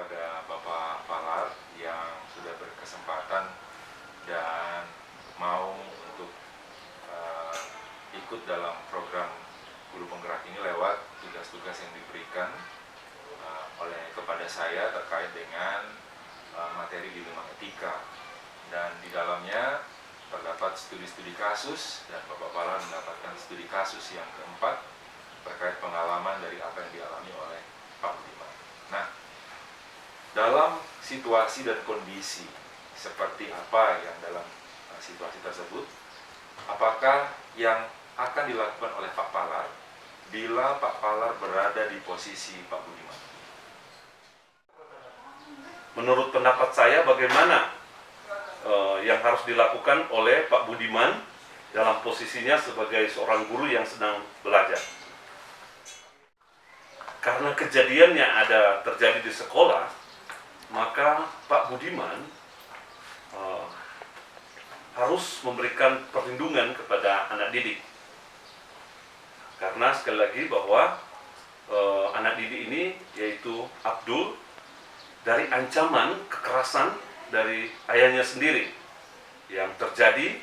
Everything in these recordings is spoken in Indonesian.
kepada Bapak Falar yang sudah berkesempatan dan mau untuk ikut dalam program Guru Penggerak ini lewat tugas-tugas yang diberikan oleh kepada saya terkait dengan materi di bidang etika, dan di dalamnya terdapat studi-studi kasus, dan Bapak Falar mendapatkan studi kasus yang keempat terkait pengalaman dari apa yang dialami oleh Pak Budiman. Nah, dalam situasi dan kondisi seperti apa yang dalam situasi tersebut, apakah yang akan dilakukan oleh Pak Falar bila Pak Falar berada di posisi Pak Budiman? Menurut pendapat saya, bagaimana yang harus dilakukan oleh Pak Budiman dalam posisinya sebagai seorang guru yang sedang belajar. Karena kejadiannya terjadi di sekolah, maka Pak Budiman harus memberikan perlindungan kepada anak didik. Karena sekali lagi bahwa anak didik ini, yaitu Abdul, dari ancaman kekerasan dari ayahnya sendiri yang terjadi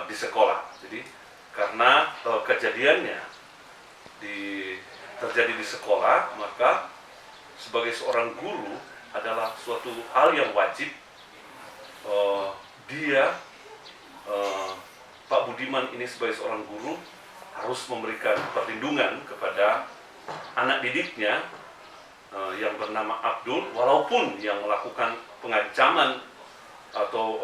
di sekolah. Jadi karena kejadiannya terjadi di sekolah, maka sebagai seorang guru adalah suatu hal yang wajib Pak Budiman ini sebagai seorang guru harus memberikan perlindungan kepada anak didiknya yang bernama Abdul, walaupun yang melakukan pengancaman atau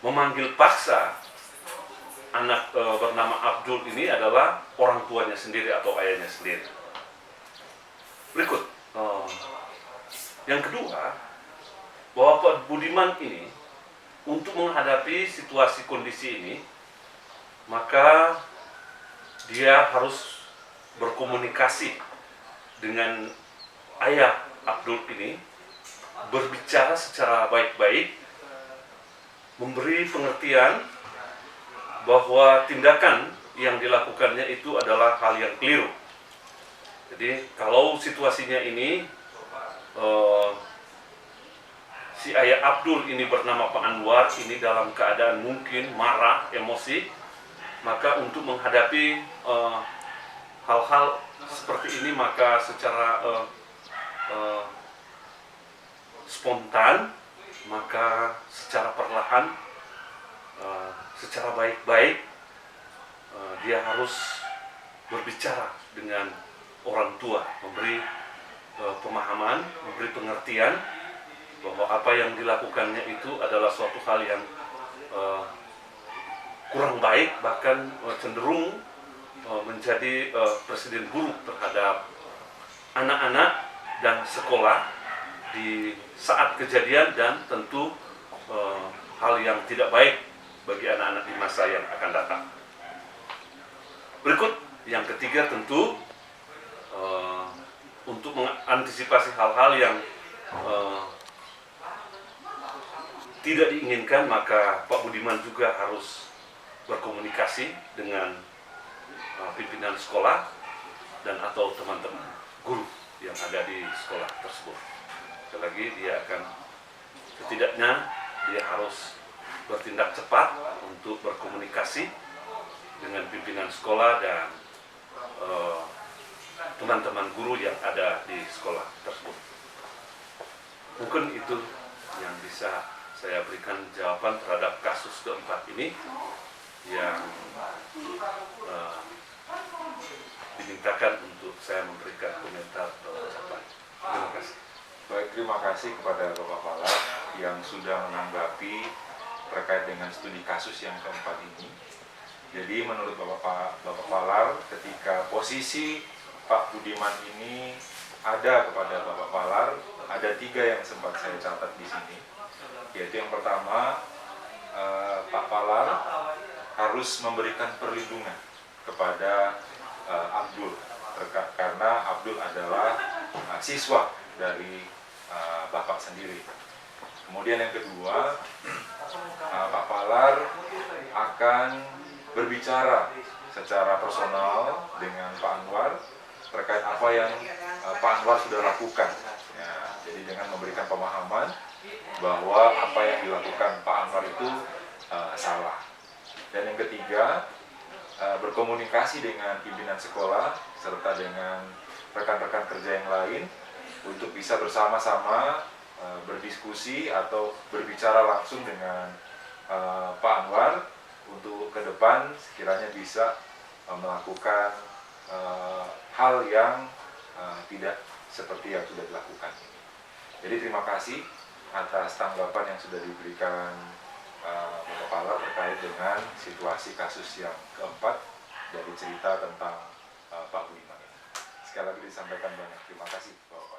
memanggil paksa anak bernama Abdul ini adalah orang tuanya sendiri atau ayahnya sendiri. Berikut, yang kedua, bahwa Pak Budiman ini untuk menghadapi situasi kondisi ini, maka dia harus berkomunikasi dengan ayah Abdul ini, berbicara secara baik-baik, memberi pengertian bahwa tindakan yang dilakukannya itu adalah hal yang keliru. Jadi kalau situasinya ini si ayah Abdul ini bernama Pak Anwar ini dalam keadaan mungkin marah, emosi, maka untuk menghadapi hal-hal seperti ini, maka secara spontan, maka secara perlahan, secara baik-baik, dia harus berbicara dengan orang tua, memberi pemahaman, memberi pengertian bahwa apa yang dilakukannya itu adalah suatu hal yang kurang baik, bahkan cenderung menjadi presiden buruk terhadap anak-anak dan sekolah di saat kejadian, dan tentu hal yang tidak baik bagi anak-anak di masa yang akan datang. Berikut, yang ketiga, tentu untuk mengantisipasi hal-hal yang tidak diinginkan, maka Pak Budiman juga harus berkomunikasi dengan pimpinan sekolah dan atau teman-teman guru yang ada di sekolah tersebut. Sekali lagi, setidaknya dia harus bertindak cepat untuk berkomunikasi dengan pimpinan sekolah dan teman-teman guru yang ada di sekolah tersebut. Mungkin itu yang bisa saya berikan jawaban terhadap kasus keempat ini yang dimintakan untuk saya memberikan komentar atau ucapan. Terima kasih. Baik, terima kasih kepada Bapak Falar yang sudah menanggapi terkait dengan studi kasus yang keempat ini. Jadi menurut Bapak Falar, ketika posisi Pak Budiman ini ada kepada Bapak Falar, ada 3 yang sempat saya catat di sini. Yaitu yang pertama, Pak Falar harus memberikan perlindungan kepada Abdul, karena Abdul adalah siswa dari Bapak sendiri. Kemudian yang kedua, Pak Falar akan berbicara secara personal dengan Pak Anwar terkait apa yang Pak Anwar sudah lakukan. Ya, jadi dengan memberikan pemahaman bahwa apa yang dilakukan Pak Anwar itu salah. Dan yang ketiga, berkomunikasi dengan pimpinan sekolah serta dengan rekan-rekan kerja yang lain untuk bisa bersama-sama berdiskusi atau berbicara langsung dengan Pak Anwar untuk ke depan sekiranya bisa melakukan hal yang tidak seperti yang sudah dilakukan. Jadi terima kasih atas tanggapan yang sudah diberikan Bapak Palar terkait dengan situasi kasus yang keempat dari cerita tentang Pak Budiman. Sekali lagi disampaikan banyak terima kasih Pak.